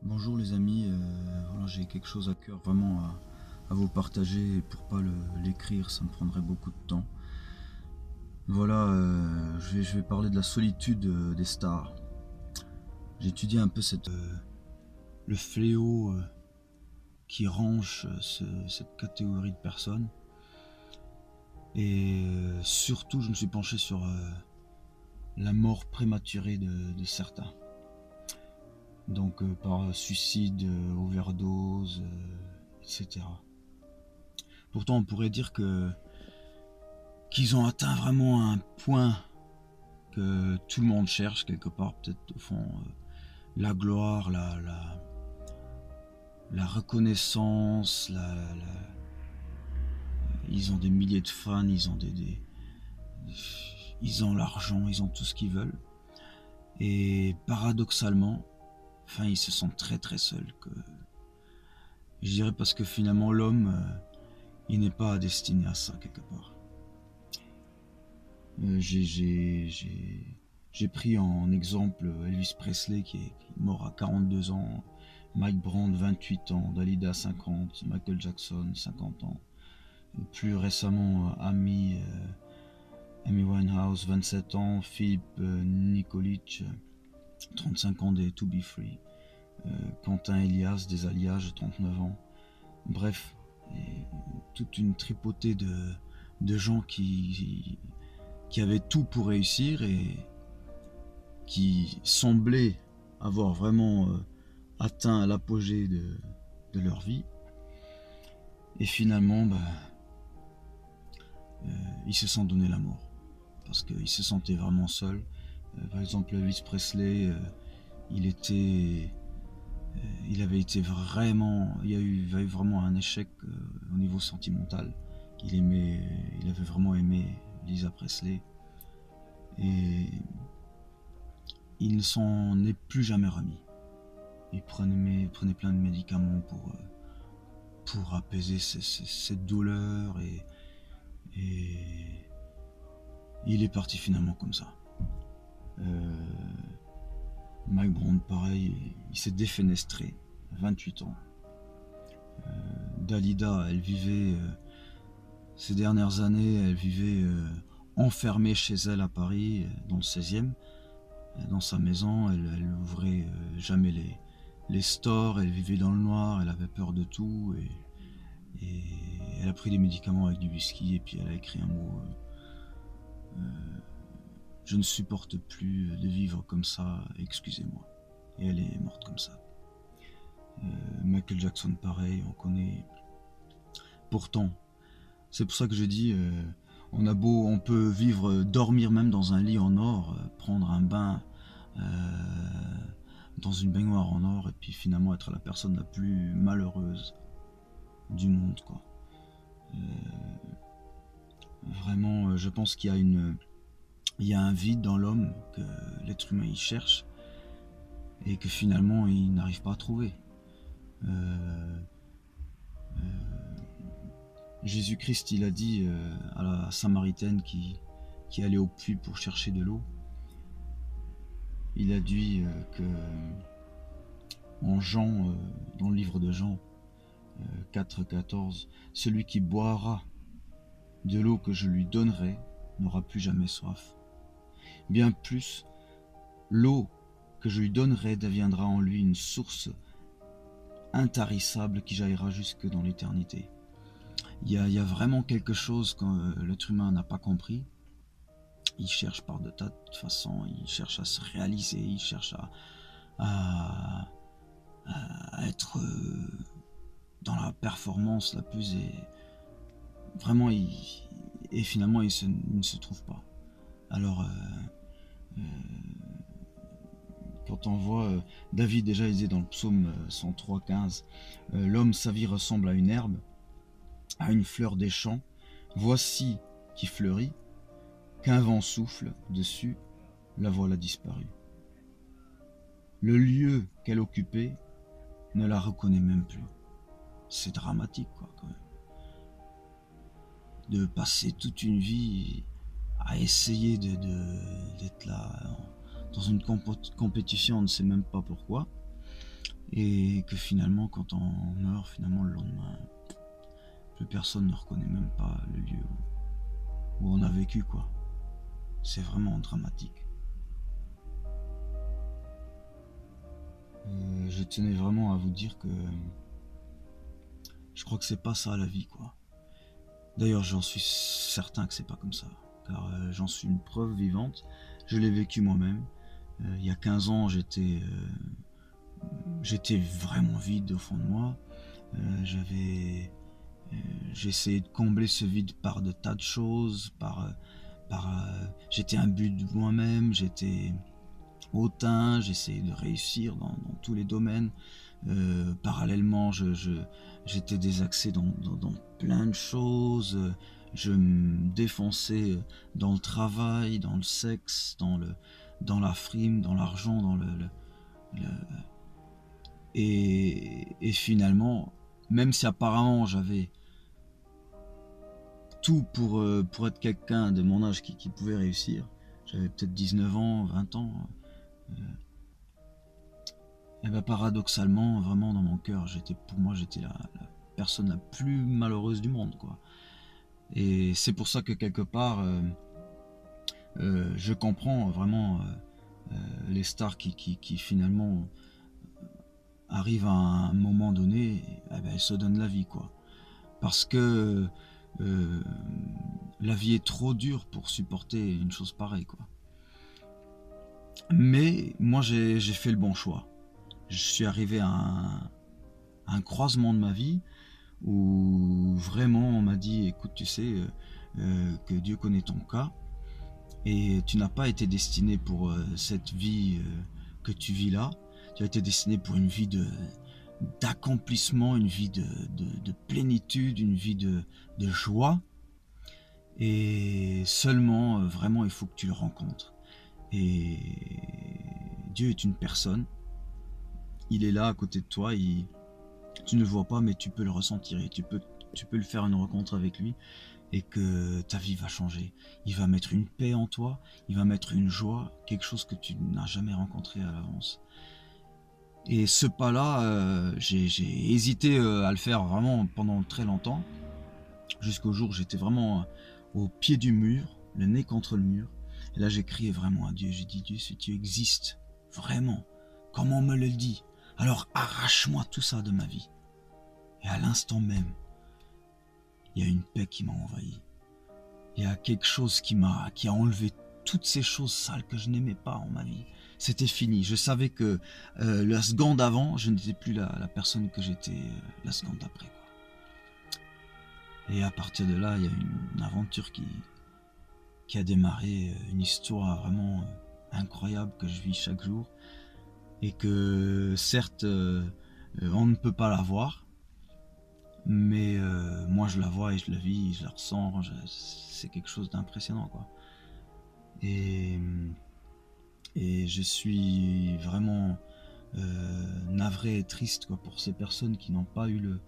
Bonjour les amis, voilà, j'ai quelque chose à cœur vraiment à vous partager et pour pas l'écrire ça me prendrait beaucoup de temps. Voilà, je vais parler de la solitude des stars. J'ai étudié un peu le fléau qui ronge cette catégorie de personnes et surtout je me suis penché sur la mort prématurée de certains. Donc par suicide, overdose, etc. Pourtant, on pourrait dire qu'ils ont atteint vraiment un point que tout le monde cherche quelque part, peut-être au fond, la gloire, la reconnaissance, ils ont des milliers de fans, ils ont l'argent, ils ont tout ce qu'ils veulent. Et paradoxalement, enfin, ils se sentent très très seuls. Je dirais parce que finalement, l'homme, il n'est pas destiné à ça quelque part. J'ai pris en exemple Elvis Presley qui est mort à 42 ans, Mike Brand 28 ans, Dalida 50, Michael Jackson 50 ans, plus récemment Amy Winehouse 27 ans, Philip Nikolic 35 ans des To Be Free, Quentin Elias des Alliages 39 ans, bref, toute une tripotée de gens qui avaient tout pour réussir et qui semblaient avoir vraiment atteint l'apogée de leur vie. Et finalement, ils se sont donné la mort. Parce qu'ils se sentaient vraiment seuls. Par exemple, Elvis Presley, il avait été vraiment... Il y a eu vraiment un échec au niveau sentimental. Il avait vraiment aimé Lisa Presley. Et il ne s'en est plus jamais remis. Il prenait plein de médicaments pour apaiser cette douleur et il est parti finalement comme ça. Mike Brown pareil, il s'est défenestré, 28 ans. Dalida, elle vivait ces dernières années, elle vivait enfermée chez elle à Paris, dans le 16e. Dans sa maison, elle ouvrait jamais les stores, elle vivait dans le noir, elle avait peur de tout et elle a pris des médicaments avec du whisky et puis elle a écrit un mot je ne supporte plus de vivre comme ça, excusez-moi. Et elle est morte comme ça. Michael Jackson pareil, on connaît. Pourtant, c'est pour ça que je dis on peut vivre, dormir même dans un lit en or, prendre un bain dans une baignoire en or et puis finalement être la personne la plus malheureuse du monde, quoi. Vraiment, je pense qu'il y a un vide dans l'homme que l'être humain il cherche et que finalement il n'arrive pas à trouver. Jésus-Christ, il a dit à la Samaritaine qui allait au puits pour chercher de l'eau, il a dit que en Jean, dans le livre de Jean 4,14, celui qui boira de l'eau que je lui donnerai n'aura plus jamais soif. Bien plus, l'eau que je lui donnerai deviendra en lui une source intarissable qui jaillira jusque dans l'éternité. Il y a vraiment quelque chose que l'être humain n'a pas compris. Il cherche par de tas de façons, il cherche à se réaliser, il cherche à être dans la performance la plus... Vraiment, et finalement, il ne se trouve pas. Alors, quand on voit David, déjà, il disait dans le psaume 103,15, l'homme, sa vie ressemble à une herbe, à une fleur des champs, voici qui fleurit, qu'un vent souffle dessus, la voilà disparue. Le lieu qu'elle occupait ne la reconnaît même plus. C'est dramatique, quoi, quand même. De passer toute une vie à essayer d'être là dans une compétition, on ne sait même pas pourquoi. et que finalement quand on meurt, finalement le lendemain, plus personne ne reconnaît même pas le lieu où on a vécu, quoi. C'est vraiment dramatique. Je tenais vraiment à vous dire que je crois que c'est pas ça la vie, quoi. D'ailleurs, j'en suis certain que c'est pas comme ça, car j'en suis une preuve vivante. Je l'ai vécu moi-même. Il y a 15 ans, j'étais vraiment vide au fond de moi. J'avais J'ai essayé de combler ce vide par de tas de choses, j'étais imbu de moi-même, j'étais hautain, j'essayais de réussir dans tous les domaines. Parallèlement, j'étais désaxé dans plein de choses. Je me défonçais dans le travail, dans le sexe, dans la frime, dans l'argent, et finalement, même si apparemment j'avais tout pour être quelqu'un de mon âge qui pouvait réussir, j'avais peut-être 19 ans, 20 ans, et ben paradoxalement, vraiment dans mon cœur, pour moi j'étais la personne la plus malheureuse du monde, quoi. Et c'est pour ça que quelque part, je comprends vraiment les stars qui finalement arrivent à un moment donné, eh ben, elles se donnent la vie, quoi. Parce que la vie est trop dure pour supporter une chose pareille, quoi. Mais moi j'ai fait le bon choix. Je suis arrivé à un croisement de ma vie où vraiment on m'a dit, écoute, tu sais que Dieu connaît ton cas et tu n'as pas été destiné pour cette vie que tu vis là. Tu as été destiné pour une vie d'accomplissement, une vie de plénitude, une vie de joie. Et seulement, vraiment, il faut que tu le rencontres. Et Dieu est une personne. Il est là à côté de toi. Tu ne le vois pas, mais tu peux le ressentir. Et tu peux le faire une rencontre avec lui. Et que ta vie va changer. Il va mettre une paix en toi. Il va mettre une joie. Quelque chose que tu n'as jamais rencontré à l'avance. Et ce pas-là, j'ai hésité à le faire vraiment pendant très longtemps. Jusqu'au jour où j'étais vraiment au pied du mur, le nez contre le mur. Et là, j'ai crié vraiment à Dieu. J'ai dit, Dieu, si tu existes, vraiment, comme on me le dit, alors arrache-moi tout ça de ma vie. Et à l'instant même, il y a une paix qui m'a envahi. Il y a quelque chose qui a enlevé toutes ces choses sales que je n'aimais pas en ma vie. C'était fini. Je savais que la seconde avant, je n'étais plus la personne que j'étais la seconde d'après, quoi. Et à partir de là, il y a une aventure qui a démarré, une histoire vraiment incroyable que je vis chaque jour. Et que certes, on ne peut pas la voir, mais moi je la vois et je la vis, je la ressens, c'est quelque chose d'impressionnant, quoi. Et, et je suis vraiment navré et triste, quoi, pour ces personnes qui n'ont pas eu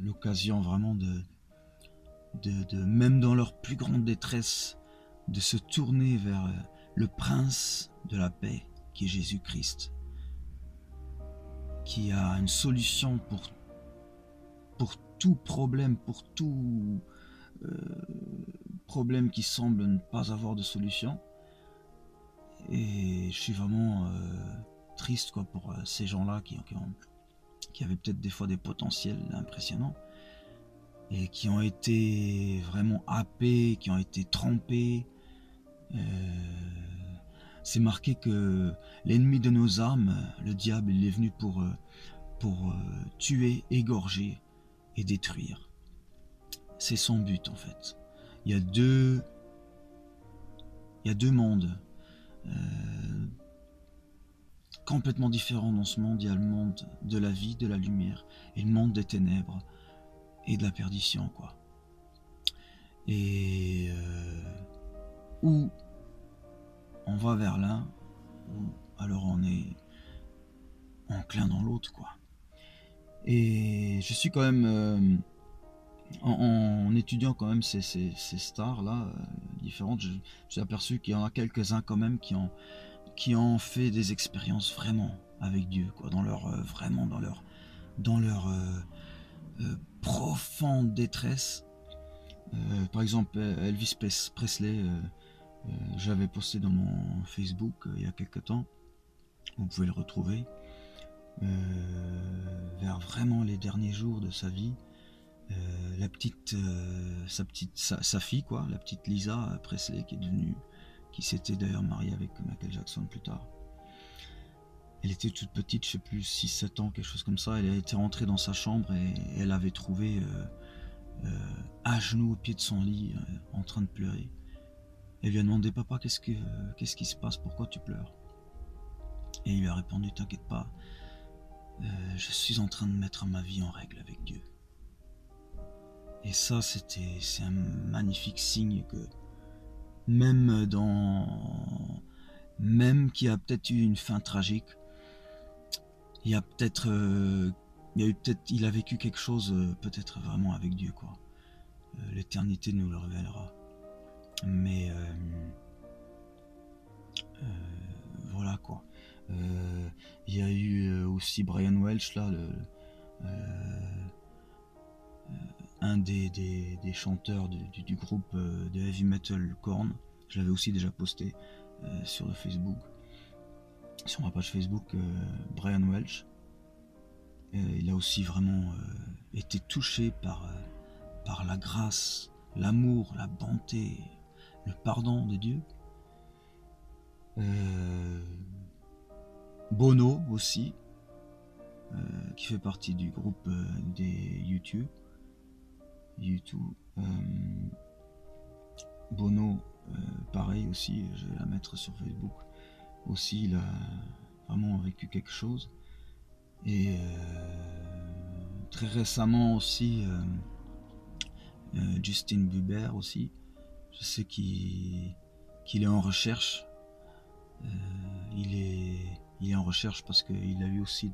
l'occasion vraiment même dans leur plus grande détresse, de se tourner vers le prince de la paix qui est Jésus-Christ, qui a une solution pour tout problème, pour tout problème qui semble ne pas avoir de solution. Et je suis vraiment triste, quoi, pour ces gens-là qui avaient peut-être des fois des potentiels impressionnants et qui ont été vraiment happés, qui ont été trempés. C'est marqué que l'ennemi de nos âmes, le diable, il est venu pour tuer, égorger et détruire. C'est son but, en fait. Il y a deux mondes complètement différents dans ce monde. Il y a le monde de la vie, de la lumière, et le monde des ténèbres et de la perdition, quoi. Et où on va vers l'un, ou alors on est enclin dans l'autre, quoi. Et je suis quand même en étudiant quand même ces stars là différentes, j'ai aperçu qu'il y en a quelques-uns quand même qui ont fait des expériences vraiment avec Dieu, quoi, dans leur vraiment dans leur profonde détresse. Par exemple, Elvis Presley, j'avais posté dans mon Facebook il y a quelque temps, vous pouvez le retrouver, vers vraiment les derniers jours de sa vie. La petite, sa fille, quoi, la petite Lisa Presley, qui s'était d'ailleurs mariée avec Michael Jackson plus tard. Elle était toute petite, je sais plus, 6-7 ans, quelque chose comme ça. Elle était rentrée dans sa chambre et elle avait trouvé à genoux au pied de son lit, en train de pleurer. Elle lui a demandé: papa, qu'est-ce qui se passe, pourquoi tu pleures? Et il lui a répondu: t'inquiète pas, je suis en train de mettre ma vie en règle avec Dieu. Et ça, c'est un magnifique signe que même qu'il y a peut-être eu une fin tragique, il a vécu quelque chose, peut-être vraiment avec Dieu, quoi. L'éternité nous le révélera. Mais voilà, quoi. Il y a eu aussi Brian Welch, là, un des chanteurs du groupe de heavy metal Korn. Je l'avais aussi déjà posté sur le Facebook, sur ma page Facebook, Brian Welch. Il a aussi vraiment été touché par la grâce, l'amour, la bonté, le pardon de Dieu. Bono aussi, qui fait partie du groupe des U2. Bono, pareil aussi, je vais la mettre sur Facebook. Aussi, il a vraiment vécu quelque chose. Et très récemment aussi, Justin Bieber aussi. Je sais qu'il est en recherche. Il est en recherche parce qu'il a eu aussi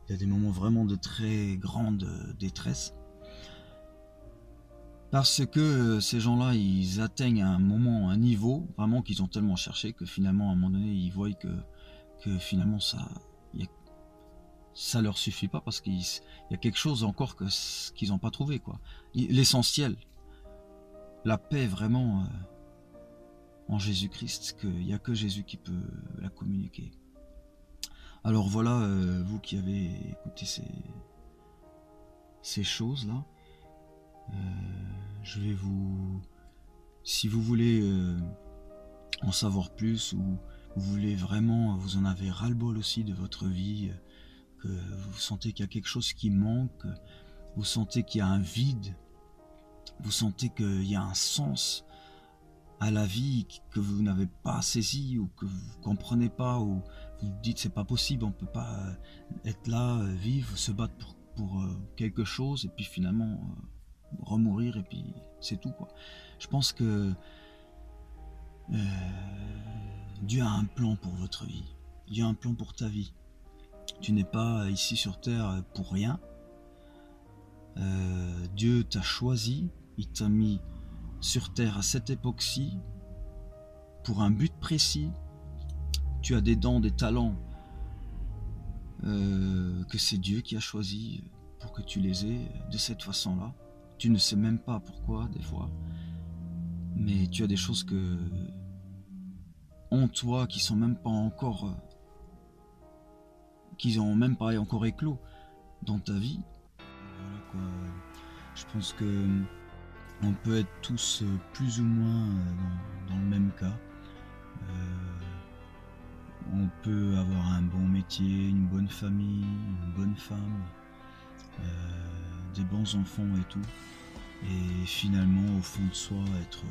il a des moments vraiment de très grande détresse. Parce que ces gens-là, ils atteignent un niveau, vraiment, qu'ils ont tellement cherché que finalement, à un moment donné, ils voient que finalement, ça leur suffit pas, parce qu'il y a quelque chose encore qu'ils n'ont pas trouvé, quoi. L'essentiel, la paix vraiment en Jésus-Christ, qu'il n'y a que Jésus qui peut la communiquer. Alors voilà, vous qui avez écouté ces choses-là, je vais si vous voulez en savoir plus, ou vous voulez vraiment, vous en avez ras-le-bol aussi de votre vie, que vous sentez qu'il y a quelque chose qui manque, vous sentez qu'il y a un vide, vous sentez qu'il y a un sens à la vie que vous n'avez pas saisi, ou que vous ne comprenez pas, ou vous dites c'est pas possible, on ne peut pas être là, vivre, se battre pour quelque chose, et puis finalement remourir, et puis c'est tout, quoi. Je pense que Dieu a un plan pour votre vie. Dieu a un plan pour ta vie. Tu n'es pas ici sur terre pour rien. Dieu t'a choisi, il t'a mis sur terre à cette époque-ci pour un but précis. Tu as des dons, des talents que c'est Dieu qui a choisi pour que tu les aies de cette façon-là. Tu ne sais même pas pourquoi des fois, mais tu as des choses en toi qui sont même pas encore, qui n'ont même pas encore éclos dans ta vie. Voilà, quoi. Je pense que on peut être tous plus ou moins dans le même cas. On peut avoir un bon métier, une bonne famille, une bonne femme, des bons enfants et tout, et finalement au fond de soi être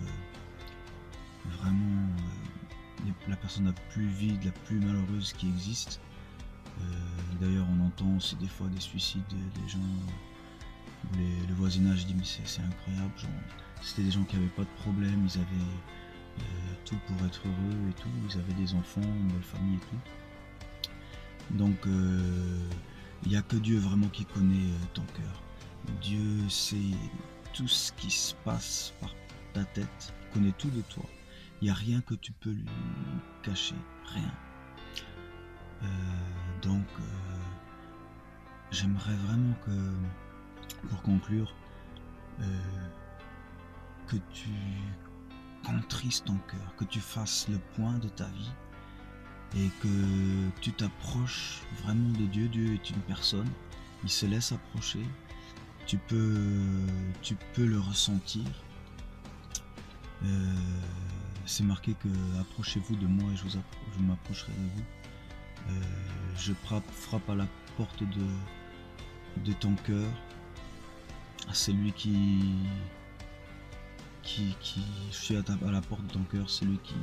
vraiment la personne la plus vide, la plus malheureuse qui existe. D'ailleurs on entend aussi des fois des suicides, des gens où le voisinage dit mais c'est incroyable, genre, c'était des gens qui n'avaient pas de problème, ils avaient tout pour être heureux et tout, ils avaient des enfants, une belle famille et tout. Donc il n'y a que Dieu vraiment qui connaît ton cœur. Dieu sait tout ce qui se passe par ta tête, il connaît tout de toi. Il n'y a rien que tu peux lui cacher, rien. Donc j'aimerais vraiment que, pour conclure, que tu contristes ton cœur, que tu fasses le point de ta vie et que tu t'approches vraiment de Dieu. Dieu est une personne, il se laisse approcher, tu peux le ressentir. C'est marqué que approchez-vous de moi et je m'approcherai de vous. Je frappe à la porte de ton cœur, à celui je suis à la porte de ton cœur, celui qui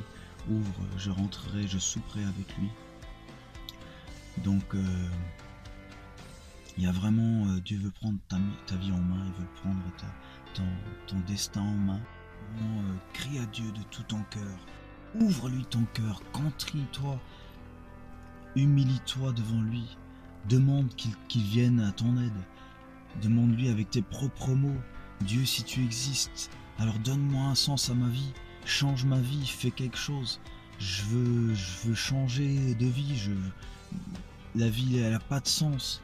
ouvre, je rentrerai, je souperai avec lui. Donc il y a vraiment, Dieu veut prendre ta vie en main, il veut prendre ton destin en main. Vraiment, crie à Dieu de tout ton cœur, ouvre-lui ton cœur, contris-toi, humilie-toi devant lui, demande qu'il vienne à ton aide, demande-lui avec tes propres mots, Dieu, si tu existes, alors donne-moi un sens à ma vie, change ma vie, fais quelque chose, je veux changer de vie, la vie elle n'a pas de sens,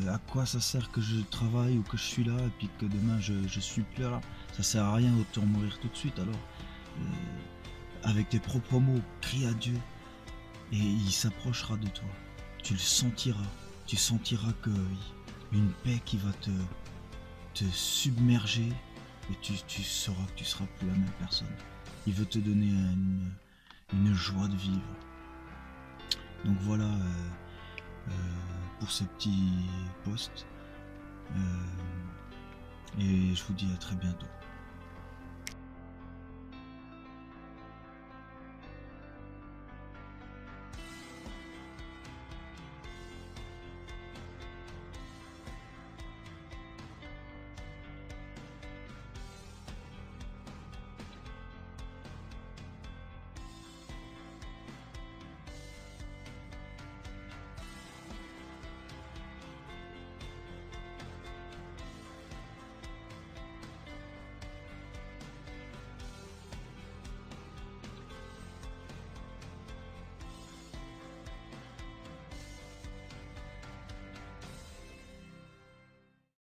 à quoi ça sert que je travaille ou que je suis là et puis que demain je suis plus là, ça sert à rien, autant mourir tout de suite. Alors avec tes propres mots, crie à Dieu et il s'approchera de toi, tu le sentiras, tu sentiras que une paix qui va te submerger et tu sauras que tu seras plus la même personne. Il veut te donner une joie de vivre. Donc voilà pour ce petit post et je vous dis à très bientôt.